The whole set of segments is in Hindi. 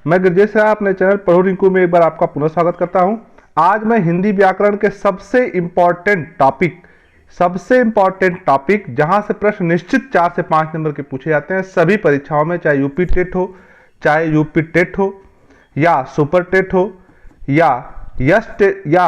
मैं गृजेश राय अपने चैनल पढ़ो रिंकू में एक बार आपका पुनः स्वागत करता हूं। आज मैं हिंदी व्याकरण के सबसे इंपॉर्टेंट टॉपिक जहां से प्रश्न निश्चित 4 से 5 नंबर के पूछे जाते हैं सभी परीक्षाओं में, चाहे यूपी टेट हो, चाहे यूपी टेट हो या सुपर टेट हो या यस टेट या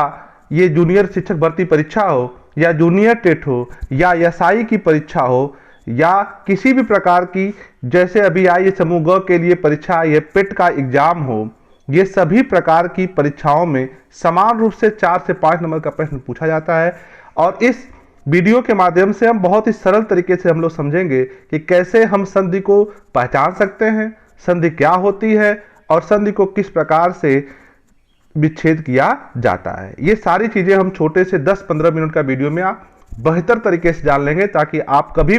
ये जूनियर शिक्षक भर्ती परीक्षा हो या जूनियर टेट हो या एसआई की परीक्षा हो या किसी भी प्रकार की, जैसे अभी आई समूह ग के लिए परीक्षा, ये पेट का एग्जाम हो, ये सभी प्रकार की परीक्षाओं में समान रूप से 4 से 5 नंबर का प्रश्न पूछा जाता है। और इस वीडियो के माध्यम से हम बहुत ही सरल तरीके से हम लोग समझेंगे कि कैसे हम संधि को पहचान सकते हैं, संधि क्या होती है और संधि को किस प्रकार से विच्छेद किया जाता है। ये सारी चीजें हम छोटे से 10-15 मिनट का वीडियो में बेहतर तरीके से जान लेंगे, ताकि आप कभी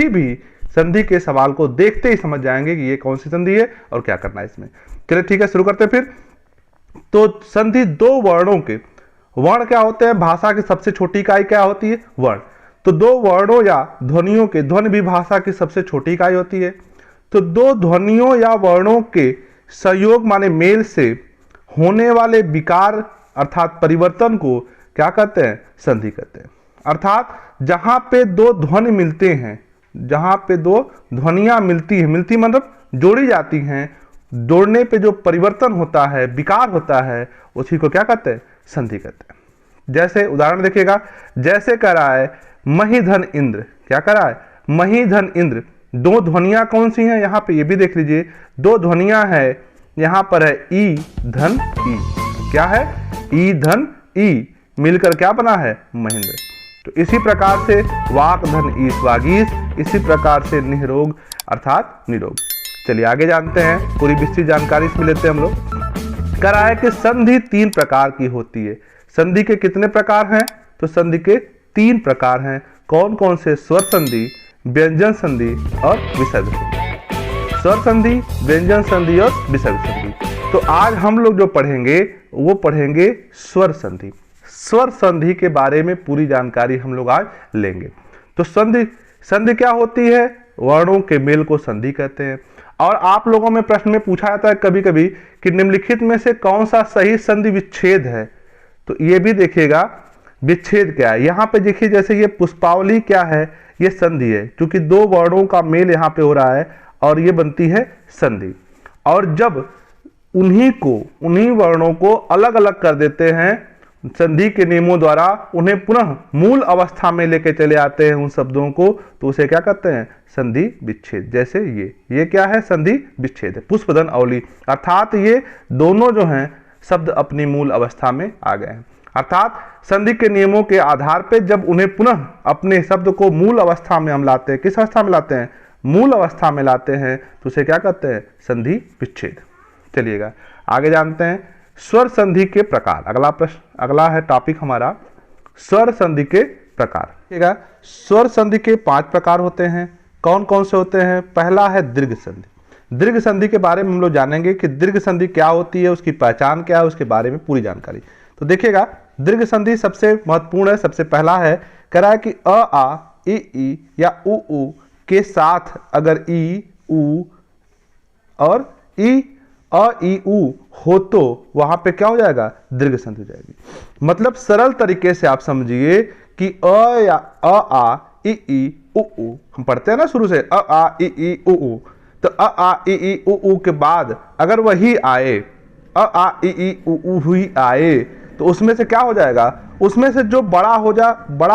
भी संधि के सवाल को देखते ही समझ जाएंगे कि ये कौन सी संधि है और क्या करना है इसमें। चलिए ठीक है, शुरू करते हैं फिर। तो संधि दो वर्णों के, वर्ण क्या होते हैं, भाषा की सबसे छोटी इकाई क्या होती है, वर्ण। तो दो वर्णों या ध्वनियों के, ध्वनि भी भाषा की सबसे छोटी इकाई होती है। तो दो ध्वनियों या वर्णों के संयोग माने मेल से होने वाले विकार अर्थात परिवर्तन को क्या कहते हैं, संधि कहते हैं। अर्थात जहां पे दो ध्वनि मिलते हैं, जहां पे दो ध्वनियां मिलती हैं, मिलती मतलब जोड़ी जाती हैं, जोड़ने पे जो परिवर्तन होता है, विकार होता है, उसी को क्या कहते हैं, संधि कहते हैं। जैसे उदाहरण देखिएगा, जैसे कह रहा है मही धन इंद्र, क्या कह रहा है, मही धन इंद्र। दो ध्वनियां कौन सी हैं, यहां पे ये भी देख लीजिए, दो ध्वनियां है, यहां पर है ई धन ई, क्या है, ई धन ई, मिलकर क्या बना है, महेंद्र। तो इसी प्रकार से वाक धन ईश वागीश, इसी प्रकार से निरोग अर्थात निरोग। चलिए आगे जानते हैं, पूरी विस्तृत जानकारी इसमें लेते हैं हम लोग। कह रहा है कि संधि 3 प्रकार की होती है। संधि के कितने प्रकार हैं, तो संधि के 3 प्रकार हैं। कौन कौन से, स्वर संधि, व्यंजन संधि और विसर्ग संधि। स्वर संधि, व्यंजन संधि और विसर्ग संधि। तो आज हम लोग जो पढ़ेंगे वो पढ़ेंगे स्वर संधि। स्वर संधि के बारे में पूरी जानकारी हम लोग आज लेंगे। तो संधि क्या होती है, वर्णों के मेल को संधि कहते हैं। और आप लोगों में प्रश्न में पूछा जाता है कभी कभी कि निम्नलिखित में से कौन सा सही संधि विच्छेद है। तो ये भी देखिएगा विच्छेद क्या है। यहाँ पे देखिए, जैसे ये पुष्पावली क्या है, ये संधि है, क्योंकि दो वर्णों का मेल यहाँ पे हो रहा है और ये बनती है संधि। और जब उन्हीं वर्णों को अलग अलग कर देते हैं संधि के नियमों द्वारा, उन्हें पुनः मूल अवस्था में लेके चले आते हैं उन शब्दों को, तो उसे क्या कहते हैं, संधि विच्छेद। जैसे ये क्या है, संधि विच्छेद है। पुष्पधन अवली, अर्थात ये दोनों जो हैं शब्द अपनी मूल अवस्था में आ गए हैं। अर्थात संधि के नियमों के आधार पर जब उन्हें पुनः अपने शब्द को मूल अवस्था में हम लाते हैं, किस अवस्था में लाते हैं, मूल अवस्था में लाते हैं, तो उसे क्या कहते हैं, संधि विच्छेद। चलिएगा आगे जानते हैं स्वर संधि के प्रकार। अगला प्रश्न, अगला है टॉपिक हमारा स्वर संधि के प्रकार। ठीक है, स्वर संधि के 5 प्रकार होते हैं। कौन कौन से होते हैं, पहला है दीर्घ संधि। दीर्घ संधि के बारे में हम लोग जानेंगे कि दीर्घ संधि क्या होती है, उसकी पहचान क्या है, उसके बारे में पूरी जानकारी। तो देखिएगा, दीर्घ संधि सबसे महत्वपूर्ण है। सबसे पहला है, कह रहा है कि अ आ ई या उ के साथ अगर ई उ और ई अ ई उ हो तो वहां पे क्या हो जाएगा, दीर्घ संधि हो जाएगी। मतलब सरल तरीके से आप समझिए कि अ या अ आ ई उ हम पढ़ते हैं ना शुरू से, अ आ ई उ, तो अ आ ई उ के बाद अगर वही आए, अ आ ई उ ही आए, तो उसमें से क्या हो जाएगा, उसमें से जो बड़ा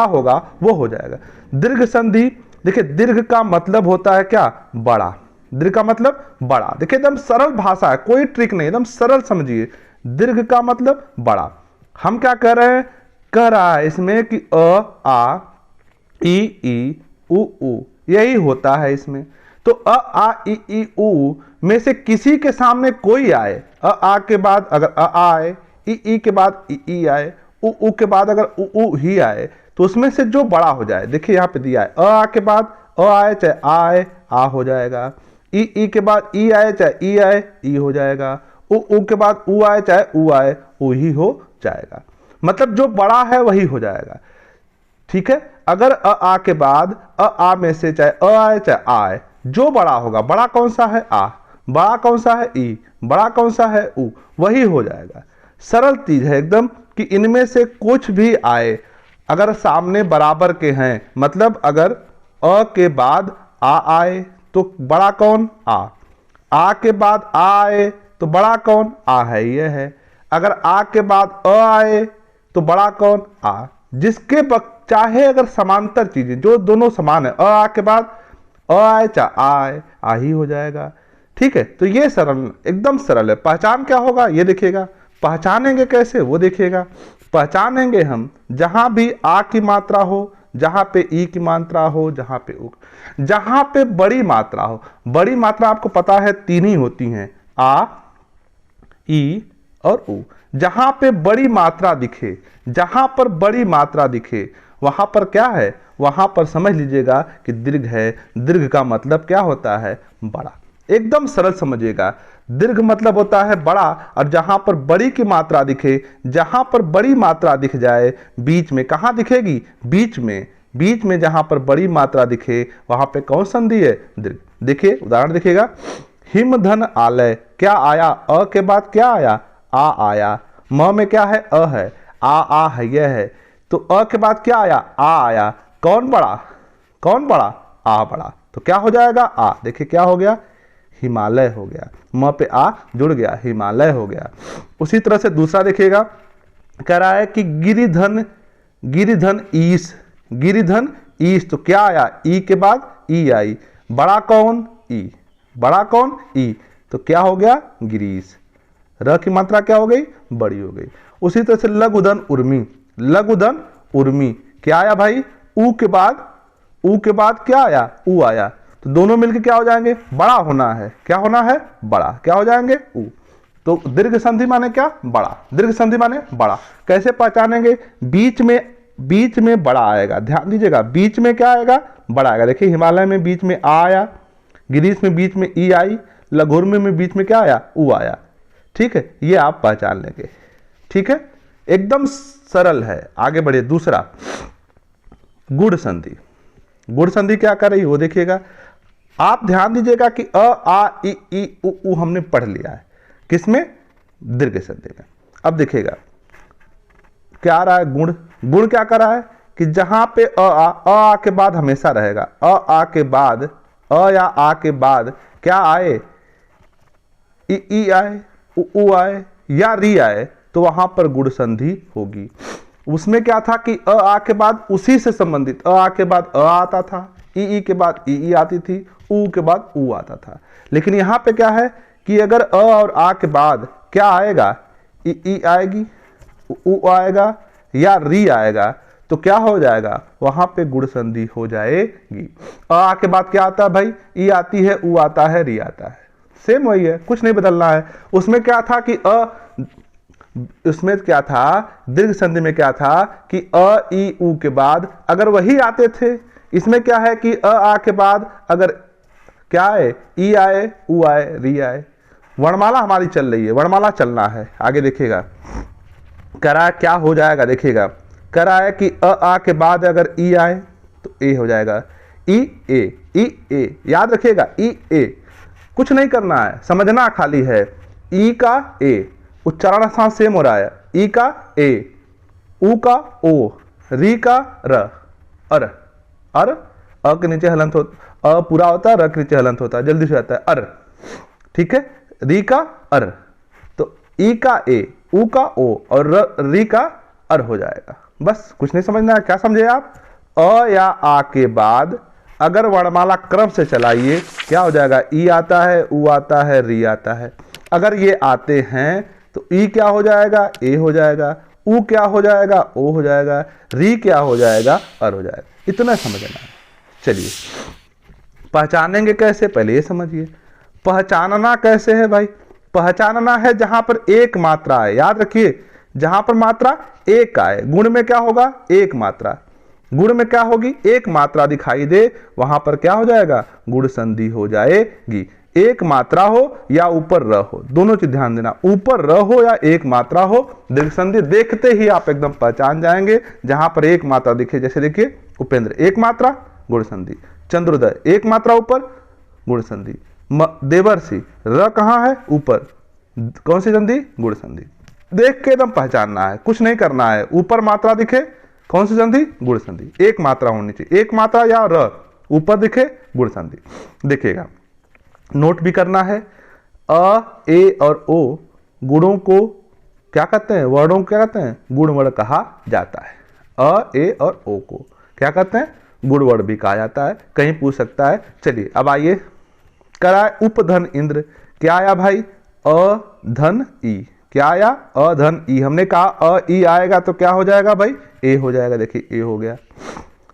होगा वो हो जाएगा दीर्घ संधि। देखिए, दीर्घ का मतलब होता है क्या, बड़ा। दीर्घ का मतलब बड़ा। देखिए एकदम सरल भाषा है, कोई ट्रिक नहीं, एकदम सरल समझिए। दीर्घ का मतलब बड़ा। हम क्या कह रहे हैं, कह रहा है इसमें कि अ आ ई उ यही होता है इसमें। तो अ आ ई उ में से किसी के सामने कोई आए, अ आ के बाद अगर अ आए, ई के बाद ई आए, उ के बाद अगर उ ही आए, तो उसमें से जो बड़ा हो जाए। देखिए यहाँ पे दिया है, अ आ के बाद अ आए चाहे आए, आ हो जाएगा। ई के बाद ई आए चाहे ई आए, ई हो जाएगा। उ के बाद उ आए चाहे उ आए, उ ही हो जाएगा। मतलब जो बड़ा है वही हो जाएगा। ठीक है, अगर अ आ के बाद अ आ में से चाहे अ आए चाहे आ आए, जो बड़ा होगा, बड़ा कौन सा है, आ, बड़ा कौन सा है ई, बड़ा कौन सा है ऊ, वही हो जाएगा। सरल चीज है एकदम कि इनमें से कुछ भी आए अगर सामने बराबर के हैं, मतलब अगर अ के बाद आ आए तो बड़ा कौन आ के बाद आ आए तो बड़ा कौन आ है, ये है। अगर आ के बाद अ आए तो बड़ा कौन आ। जिसके चाहे अगर समांतर चीजें जो दोनों समान है, आ के बाद अ आए चाहे आ आए, आ ही हो जाएगा। ठीक है, तो ये सरल, एकदम सरल है। पहचान क्या होगा ये देखिएगा, पहचानेंगे कैसे वो देखिएगा। पहचानेंगे हम जहां भी आ की मात्रा हो, जहां पे ई की मात्रा हो, जहां पे उ, जहां पे बड़ी मात्रा हो। बड़ी मात्रा आपको पता है तीन ही होती हैं, आ, ई और उ। जहां पे बड़ी मात्रा दिखे, जहां पर बड़ी मात्रा दिखे वहां पर क्या है, वहां पर समझ लीजिएगा कि दीर्घ है। दीर्घ का मतलब क्या होता है, बड़ा। एकदम सरल समझिएगा, दीर्घ मतलब होता है बड़ा। और जहां पर बड़ी की मात्रा दिखे, जहां पर बड़ी मात्रा दिख जाए, बीच में कहां दिखेगी, बीच में, बीच में जहां पर बड़ी मात्रा दिखे वहां पे कौन संधि है, दीर्घ। देखिए उदाहरण देखिएगा, हिम धन आलय, क्या आया, अ के बाद क्या आया, आ आया। म में क्या है, अ है, आ है, यह है। तो अ के बाद क्या आया, आ आया। कौन बड़ा, कौन बड़ा, आ बड़ा। तो क्या हो जाएगा, आ। देखिए क्या हो गया, हिमालय हो गया। म पे आ जुड़ गया, हिमालय हो गया। उसी तरह से दूसरा देखिएगा, कह रहा है कि गिरिधन, गिरिधन ईश, गिरिधन ईश। तो क्या आया, ई के बाद ई आई। बड़ा कौन, ई, बड़ा कौन, ई। तो क्या हो गया, गिरीश। र की मात्रा क्या हो गई, बड़ी हो गई। उसी तरह से लघुधन उर्मी, लघुधन उर्मी। क्या आया भाई, ऊ के बाद, ऊ के बाद क्या आया, ऊ आया। तो दोनों मिलकर क्या हो जाएंगे, बड़ा होना है। क्या होना है, बड़ा। क्या हो जाएंगे, ऊ। तो दीर्घ संधि माने क्या, बड़ा। दीर्घ संधि माने बड़ा। कैसे पहचानेंगे, बीच में, बीच में बड़ा आएगा। ध्यान दीजिएगा, बीच में क्या आएगा, बड़ा आएगा। देखिए हिमालय में बीच में आ आया, गिरीश में बीच में ई आई, लघुर्मी में बीच में क्या आया, ऊ आया। ठीक है, ये आप पहचान लेंगे। ठीक है, एकदम सरल है। आगे बढ़िए, दूसरा गुण संधि। गुण संधि क्या कर रही है वो देखिएगा। आप ध्यान दीजिएगा कि अ आ ई उ हमने पढ़ लिया है, किसमें, दीर्घ संधि में। अब देखिएगा क्या आ रहा है, गुण। गुण क्या कर रहा है कि जहां पे अ आ के बाद हमेशा रहेगा। अ आ के बाद, अ या आ के बाद क्या आए, ई आए, उ आए या री आए, तो वहां पर गुण संधि होगी। उसमें क्या था कि अ आ के बाद उसी से संबंधित, अ आ के बाद अ आता था, ई के बाद ई आती थी, उ के बाद उ आता था। लेकिन यहां पे क्या है कि अगर अ और आ के बाद क्या आएगा, ई आएगी, उ आएगा या री आएगा, तो क्या हो जाएगा, वहां पे गुण संधि हो जाएगी। आ के बाद क्या आता है भाई, ई आती है, उ आता है, री आता है। सेम वही है, कुछ नहीं बदलना है। उसमें क्या था कि उसमें क्या था, दीर्घ संधि में क्या था कि अ ई उ के बाद अगर वही आते थे। इसमें क्या है कि अ आ के बाद अगर क्या आए, ई आए, उ आए, री आए। वर्णमाला हमारी चल रही है, वर्णमाला चलना है। आगे देखिएगा कह रहा है क्या हो जाएगा, देखिएगा कह रहा है कि अ आ के बाद अगर ई आए तो ए हो जाएगा, ई ए, याद रखिएगा ई ए। कुछ नहीं करना है, समझना खाली है। ई का ए, उच्चारण स्थान सेम हो रहा है। ई का ए, उ का ओ, री का र, अर, अ के नीचे हलंत होता, अ पूरा होता है, र के नीचे हलंत होता है, जल्दी से आता है अर। ठीक है, री का अर, तो ई का ए, उ का ओ और री का अर हो जाएगा। बस कुछ नहीं समझना है। क्या समझे आप, अ या आ के बाद अगर वर्णमाला क्रम से चलाइए क्या हो जाएगा, ई आता है, उ आता है, री आता है। अगर ये आते हैं तो ई क्या हो जाएगा, ए हो जाएगा, उ क्या हो जाएगा, ओ हो जाएगा, री क्या हो जाएगा, अर हो जाएगा। इतना समझना है। चलिए पहचानेंगे कैसे, पहले ये समझिए। पहचानना कैसे है भाई, पहचानना है जहां पर एक मात्रा है। याद रखिए, जहां पर मात्रा एक आए, गुण में क्या होगा, एक मात्रा, गुण में क्या होगी, एक मात्रा दिखाई दे, वहां पर क्या हो जाएगा, गुण संधि हो जाएगी। एक मात्रा हो या ऊपर र हो, दोनों चीज ध्यान देना, ऊपर र हो या एक मात्रा हो, दीर्घ संधि देखते ही आप एकदम पहचान जाएंगे। जहां पर एक मात्रा दिखे, जैसे देखिए उपेंद्र एक मात्रा, गुण संधि। चंद्रोदय एक मात्रा ऊपर, गुण संधि। देवर्षि, र कहाँ है? ऊपर। कौन सी संधि? गुण संधि। देख के एकदम पहचानना है, कुछ नहीं करना है। ऊपर मात्रा दिखे, कौन सी संधि? गुण संधि। एक मात्रा होनी चाहिए, एक मात्रा या र, ऊपर दिखे गुण संधि। देखिएगा, नोट भी करना है। अ, ए और ओ गुणों को क्या कहते हैं? वर्णों को क्या कहते हैं? गुण वर्ण कहा जाता है। अ, ए और ओ को क्या कहते हैं? गुण वर्ण भी कहा जाता है, कहीं पूछ सकता है। चलिए अब आइए, कराए उपधन इंद्र, क्या आया भाई? अ धन ई। क्या आया? अ धन ई। हमने कहा अ ई आएगा तो क्या हो जाएगा भाई? ए हो जाएगा। देखिए ए हो गया।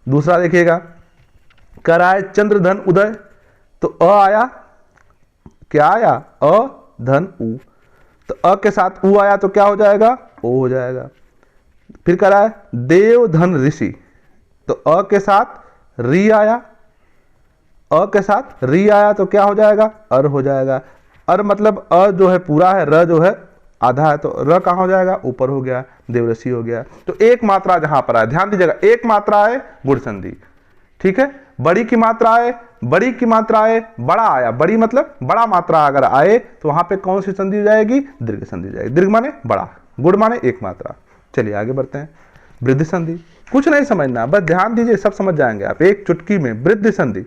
दूसरा देखिएगा, कराए चंद्रधन उदय, तो अ आया, क्या आया? अ धन उ, तो अ के साथ उ आया तो क्या हो जाएगा? ओ हो जाएगा। फिर कराए देव धन ऋषि, तो अ के साथ री आया, अ के साथ री आया तो क्या हो जाएगा? अर हो जाएगा। अर मतलब अ जो है पूरा है, र जो है आधा है, तो र कहाँ हो जाएगा? ऊपर हो गया, देवऋषि हो गया। तो एक मात्रा जहां पर आए, ध्यान दीजिएगा, एक मात्रा है गुण संधि, ठीक है। बड़ी की मात्रा आए, बड़ी की मात्रा आए, बड़ा आया, बड़ी मतलब बड़ा मात्रा अगर आए तो वहां पे कौन सी संधि हो जाएगी? दीर्घ संधि हो जाएगी। दीर्घ माने बड़ा, गुण माने एक मात्रा। चलिए आगे बढ़ते हैं। वृद्धि संधि, कुछ नहीं समझना, बस ध्यान दीजिए, सब समझ जाएंगे आप एक चुटकी में। वृद्धि संधि,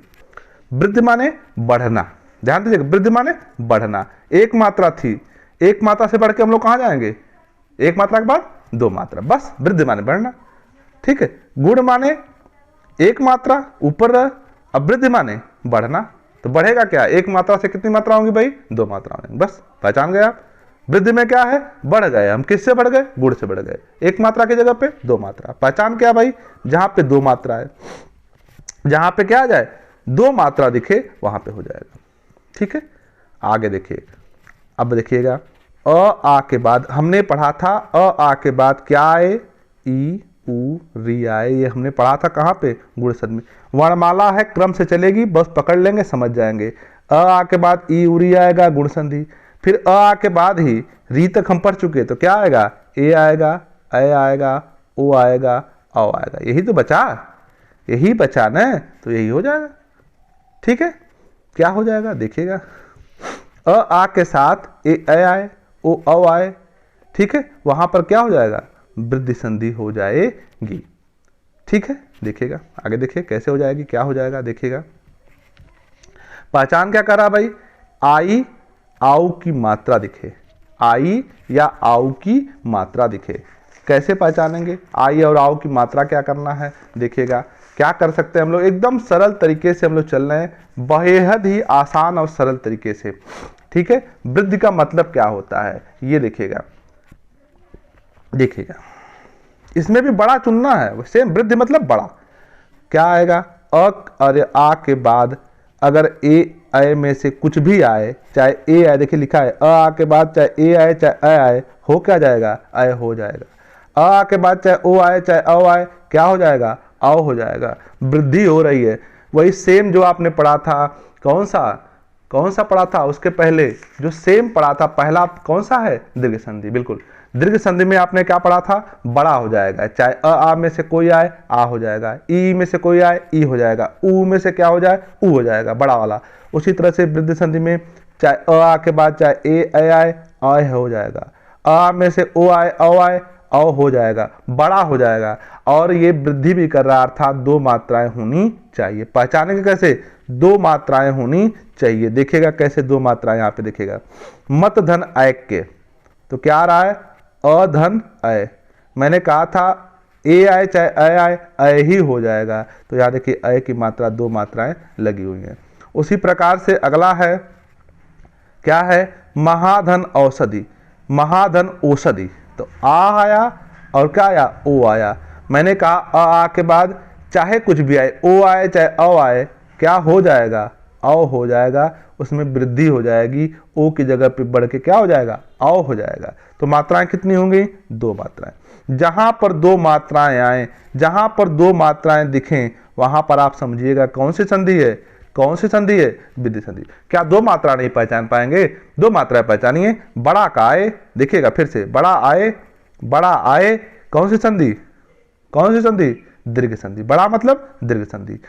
वृद्धि माने बढ़ना, ध्यान दीजिएगा, वृद्धि माने बढ़ना। एक मात्रा थी, एक मात्रा से बढ़ के हम लोग कहां जाएंगे? एक मात्रा के बाद दो मात्रा, बस वृद्धि माने बढ़ना, ठीक है। गुण माने एक मात्रा ऊपर रह, अब वृद्धि माने बढ़ना, तो बढ़ेगा क्या? एक मात्रा से कितनी मात्रा होंगी भाई? दो मात्रा होंगी, बस पहचान गए आप। वृद्धि में क्या है? बढ़ गए हम, किससे बढ़ गए? गुण से बढ़ गए। एक मात्रा की जगह पे दो मात्रा। पहचान क्या भाई? जहां पे दो मात्रा है, जहां पे क्या आ जाए? दो मात्रा दिखे वहां पे हो जाएगा, ठीक है। आगे देखिए, अब देखिएगा, अ आ के बाद हमने पढ़ा था, अ आ के बाद क्या आए? ई उ री आए, ये हमने पढ़ा था कहां पे? गुण संधि में। वर्णमाला है, क्रम से चलेगी, बस पकड़ लेंगे, समझ जाएंगे। अ आ के बाद ई उरी आएगा, गुण संधि। फिर अ आ के बाद ही री तक हम पढ़ चुके, तो क्या आएगा? ए आएगा, ए आएगा, ओ आएगा, औ आएगा। यही तो बचा, यही बचा ना, तो यही हो जाएगा, ठीक है। क्या हो जाएगा? देखिएगा, अ आ के साथ ए आए, ओ औ आए, ठीक है। वहां पर क्या हो जाएगा? वृद्धि संधि हो जाएगी, ठीक है। देखिएगा आगे, देखिए कैसे हो जाएगी, क्या हो जाएगा, देखिएगा। पहचान क्या करा भाई? आई आउ की मात्रा दिखे, आई या आउ की मात्रा दिखे, कैसे पहचानेंगे? आई और आउ की मात्रा क्या करना है? देखिएगा क्या कर सकते हैं हम लोग, एकदम सरल तरीके से हम लोग चल रहे हैं, बेहद ही आसान और सरल तरीके से, ठीक है। वृद्धि का मतलब क्या होता है ये देखिएगा, देखिएगा इसमें भी बड़ा चुनना है, सेम वृद्धि मतलब बड़ा। क्या आएगा? अ और आ के बाद अगर ए में से कुछ भी आए, चाहे ए आए, देखिए लिखा है अ आ के बाद चाहे ए आए चाहे आए, हो क्या जाएगा? अ हो जाएगा। अ आ के बाद चाहे ओ आए चाहे औ आए, क्या हो जाएगा? औ हो जाएगा। वृद्धि हो रही है, वही सेम जो आपने पढ़ा था, कौन सा पढ़ा था उसके पहले, जो सेम पढ़ा था पहला, कौन सा है? दीर्घ संधि। बिल्कुल, दीर्घ संधि में आपने क्या पढ़ा था? बड़ा हो जाएगा, चाहे अ आ में से कोई आए आ हो जाएगा, ई में से कोई आए ई हो जाएगा, उ में से क्या हो जाए? उ हो जाएगा, बड़ा वाला। उसी तरह से वृद्धि संधि में चाहे अ आ के बाद चाहे ए आए आ हो जाएगा, अ में से ओ आए औ हो जाएगा, बड़ा हो जाएगा। और ये वृद्धि भी कर रहा, अर्थात दो मात्राएं होनी चाहिए। पहचानेंगे कैसे? दो मात्राएं होनी चाहिए। देखिएगा कैसे दो मात्राएं, यहां पे देखिएगा, मत धन ऐक के, तो क्या आ रहा है? अधन अय। मैंने कहा था ए आए चाहे अय आए अय ही हो जाएगा, तो यहां देखिए अय की मात्रा दो मात्राएं लगी हुई हैं। उसी प्रकार से अगला है, क्या है? महाधन औषधि, महाधन औषधि, तो आ आया और क्या आया? ओ आया। मैंने कहा अ आ के बाद चाहे कुछ भी आए, ओ आए चाहे औ आए, क्या हो जाएगा? औ हो जाएगा, उसमें वृद्धि हो जाएगी, ओ की जगह पे बढ़ के क्या हो जाएगा? औ हो जाएगा। तो मात्राएं कितनी होंगी? दो मात्राएं। जहां पर दो मात्राएं आए, जहां पर दो मात्राएं दिखें, वहां पर आप समझिएगा कौन सी संधि है? कौन सी संधि है? वृद्धि संधि। क्या दो मात्रा नहीं पहचान पाएंगे? दो मात्राएं पहचानिए। बड़ा का आए, देखिएगा फिर से, बड़ा आए, बड़ा आए, कौन सी संधि? कौन सी संधि? दीर्घ संधि। बड़ा मतलब दीर्घ संधि,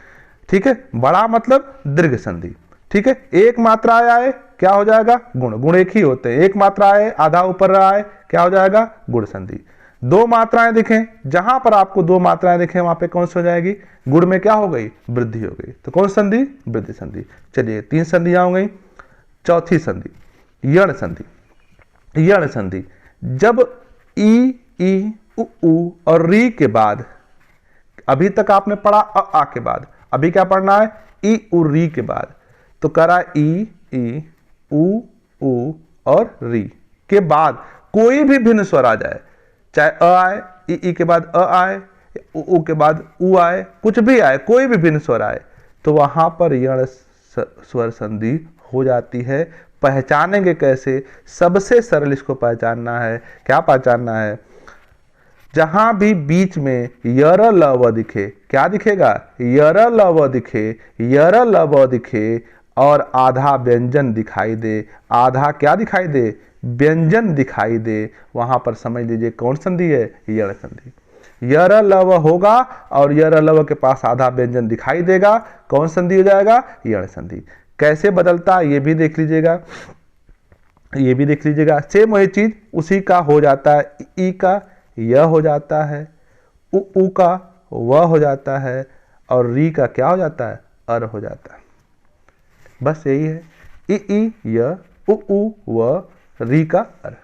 ठीक है, बड़ा मतलब दीर्घ संधि, ठीक है, एक मात्रा आए क्या हो जाएगा, गुण, गुण एक ही होते हैं। एक मात्रा आए आधा ऊपर रहा है क्या हो जाएगा, गुण संधि। दो मात्राएं दिखें, जहां पर आपको दो मात्राएं दिखें वहां पे कौन सी हो जाएगी, गुण में क्या हो गई, वृद्धि हो गई, तो कौन संधि, वृद्धि संधि। चलिए 3 संधियां हो गई। चौथी संधि यण संधि। यण संधि जब ई उ और री के बाद, अभी तक आपने पढ़ा आ के बाद, अभी क्या पढ़ना है, ई उ री के बाद, तो करा ई उ और री के बाद कोई भी भिन्न स्वर आ जाए, चाहे अ आए, ई के बाद अ आए, उ के बाद उ आए, कुछ भी आए, कोई भी भिन्न स्वर आए, तो वहां पर यण स्वर संधि हो जाती है। पहचानेंगे कैसे, सबसे सरल इसको पहचानना है, क्या पहचानना है, जहां भी बीच में यर लव दिखे, क्या दिखेगा, यर लव दिखे, यर लव दिखे और आधा व्यंजन दिखाई दे, आधा क्या दिखाई दे, व्यंजन दिखाई दे, वहां पर समझ लीजिए कौन संधि है, यण संधि। यर लव होगा और यर लव के पास आधा व्यंजन दिखाई देगा, कौन संधि हो जाएगा, यण संधि। कैसे बदलता ये भी देख लीजिएगा, ये भी देख लीजिएगा, सेम वही चीज उसी का हो जाता है, ई का यह हो जाता है, उ का वह हो जाता है और री का क्या हो जाता है, अर हो जाता है। बस यही है, ई य, उ व, री का अर,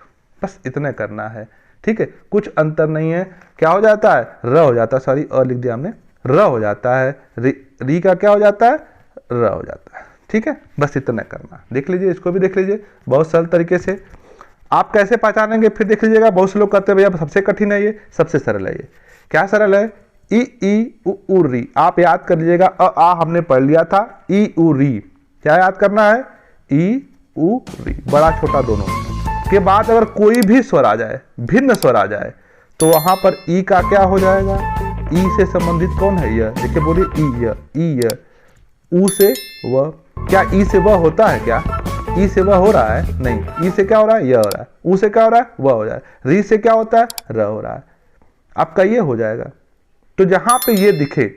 बस इतने करना है। ठीक है, कुछ अंतर नहीं है। क्या हो जाता है, र हो जाता है, सॉरी अ लिख दिया हमने, र हो जाता है, री का क्या हो जाता है, र हो जाता है। ठीक है, बस इतना करना, देख लीजिए, इसको भी देख लीजिए, बहुत सरल तरीके से। आप कैसे पहचानेंगे फिर देख लीजिएगा, बहुत से लोग कहते हैं भैया सबसे कठिन है ये, सबसे सरल है ये। क्या सरल है, ई उ री, आप याद कर लीजिएगा, आ हमने पढ़ लिया था, ई उ री, क्या याद करना है, ई उ री, बड़ा छोटा दोनों के बाद अगर कोई भी स्वर आ जाए, भिन्न स्वर आ जाए, तो वहां पर ई का क्या हो जाएगा, ई से संबंधित कौन है, यह, देखिए बोलिए ई, उ से वह, क्या ई से वह होता है, क्या ई से वह हो रहा है, नहीं, ई से क्या हो रहा है, यह हो रहा है, उ से क्या हो रहा है, वह हो रहा है, री से क्या होता है, र हो रहा है, आपका ये हो जाएगा। तो जहां पे ये दिखे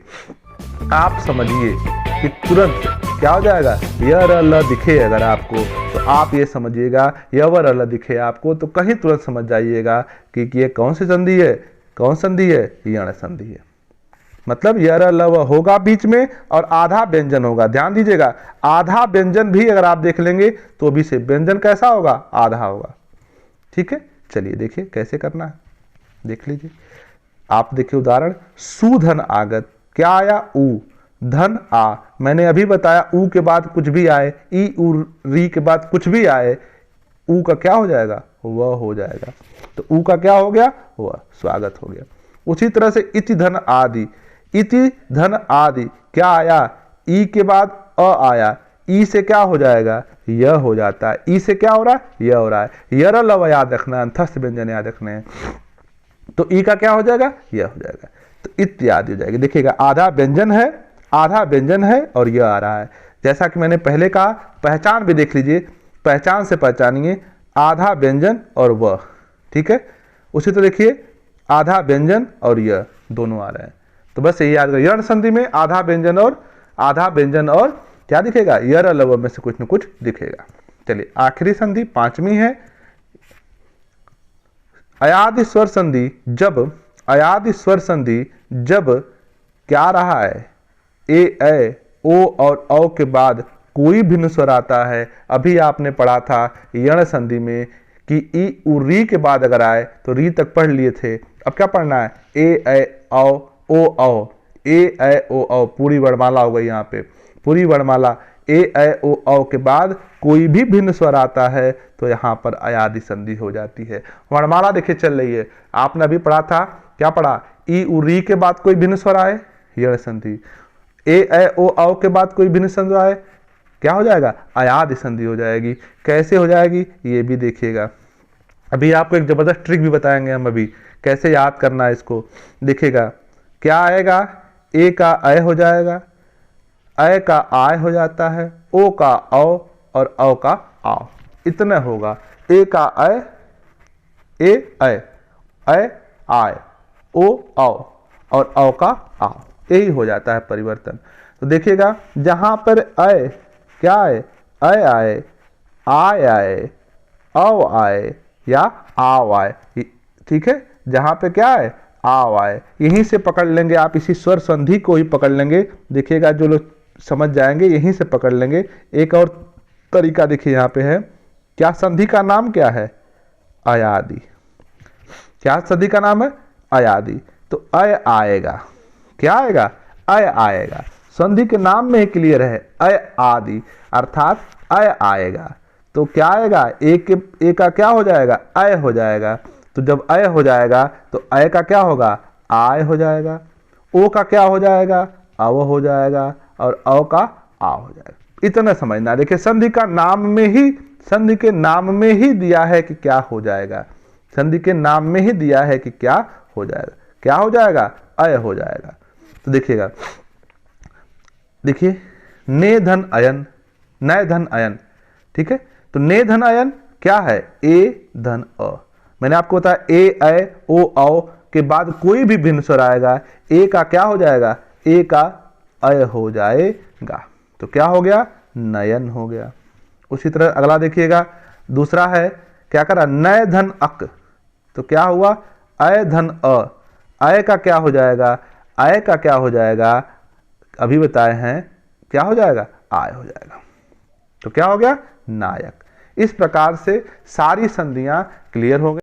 आप समझिए कि तुरंत क्या हो जाएगा, य र ल दिखे अगर आपको, तो आप ये समझिएगा, य व र ल दिखे आपको, तो कहीं तुरंत समझ जाइएगा कि ये कौन सी संधि है, कौन संधि है, यण संधि है। मतलब यर लव होगा बीच में और आधा व्यंजन होगा, ध्यान दीजिएगा, आधा व्यंजन भी अगर आप देख लेंगे तो भी से व्यंजन कैसा होगा, आधा होगा। ठीक है, चलिए देखिए कैसे करना है, देख लीजिए। आप देखिए उदाहरण, सुधन आगत, क्या आया, उ, धन आ, मैंने अभी बताया उ के बाद कुछ भी आए, ई उ री के बाद कुछ भी आए, उ का क्या हो जाएगा, वह हो जाएगा, तो उ का क्या हो गया, वह, स्वागत हो गया। उसी तरह से इति धन आदि, इति धन आदि क्या आया, ई के बाद अ आया, ई से क्या हो जाएगा, यह हो जाता है, ई से क्या हो रहा है, यह हो रहा है, यर लव याद रखना है, अंतस्थ व्यंजन याद रखने हैं, तो ई का क्या हो जाएगा, यह हो जाएगा, तो इत्यादि हो जाएगी। देखिएगा आधा व्यंजन है, आधा व्यंजन है और यह आ रहा है, जैसा कि मैंने पहले कहा, पहचान भी देख लीजिए, पहचान से पहचानिए, आधा व्यंजन और वह, ठीक है। उसी तरह देखिए आधा व्यंजन और यह दोनों आ रहे हैं, तो बस यही याद करें, यण संधि में आधा व्यंजन और क्या दिखेगा, यर लव में से कुछ न कुछ दिखेगा। चलिए आखिरी संधि पांचवी है, अयादि स्वर संधि। जब अयादि स्वर संधि जब क्या रहा है, ए ओ और औ के बाद कोई भिन्न स्वर आता है। अभी आपने पढ़ा था यण संधि में कि ई उ री के बाद अगर आए तो री तक पढ़ लिए थे, अब क्या पढ़ना है, ए औ ओ औ, ए ओ औ, पूरी वर्णमाला हो गई यहाँ पे, पूरी वर्णमाला, ए ओ औ के बाद कोई भी भिन्न स्वर आता है तो यहाँ पर अयादि संधि हो जाती है। वर्णमाला देखिए चल रही है, आपने अभी पढ़ा था, क्या पढ़ा, ई उ री के बाद कोई भिन्न स्वर आए, यण संधि, ए ओ औ के बाद कोई भिन्न स्वर आए, क्या हो जाएगा, अयादि संधि हो जाएगी। कैसे हो जाएगी ये भी देखिएगा, अभी आपको एक जबरदस्त ट्रिक भी बताएंगे हम अभी, कैसे याद करना है इसको। देखिएगा क्या आएगा, ए का अय हो जाएगा, अय का आय हो जाता है, ओ का औ और औ का आओ, इतना होगा। ए का अय, ए अय, अय आय, ओ औ और औ का आओ, यही हो जाता है परिवर्तन। तो देखिएगा जहां पर अय क्या आए, अय आए, आय आए, औ आए या आव आए। ठीक है, जहां पे क्या है, आव आए, यहीं से पकड़ लेंगे आप, इसी स्वर संधि को ही पकड़ लेंगे। देखिएगा जो लोग समझ जाएंगे यहीं से पकड़ लेंगे। एक और तरीका देखिए यहाँ पे है, क्या संधि का नाम क्या है, अयादि। क्या संधि का नाम है, अयादि। तो अय आएगा, क्या आएगा, अय आएगा। संधि के नाम में ही क्लियर है, अय आदि अर्थात अय आएगा। तो क्या आएगा, ए का क्या हो जाएगा, अय हो जाएगा। तो जब अय हो जाएगा तो अय का क्या होगा, आय हो जाएगा। ओ का क्या हो जाएगा, अव हो जाएगा, और अव का आ हो जाएगा। इतना समझना। देखिए संधि का नाम में ही, संधि के नाम में ही दिया है कि क्या हो जाएगा, संधि के नाम में ही दिया है कि क्या हो जाएगा। क्या हो जाएगा, अय हो जाएगा। तो देखिएगा, देखिए ने धन अयन, नय धन अयन। ठीक है, तो ने धन अयन क्या है, ए धन अ। मैंने आपको बताया ए अय ओ औ के बाद कोई भी भिन्न स्वर आएगा, ए का क्या हो जाएगा, ए का अय हो जाएगा। तो क्या हो गया, नयन हो गया। उसी तरह अगला देखिएगा, दूसरा है क्या करा, नय धन अक। तो क्या हुआ, अय धन अ। अय का क्या हो जाएगा, अय का क्या हो जाएगा, अभी बताए हैं, क्या हो जाएगा, आय हो जाएगा। तो क्या हो गया, नायक। इस प्रकार से सारी संधियां क्लियर हो गई।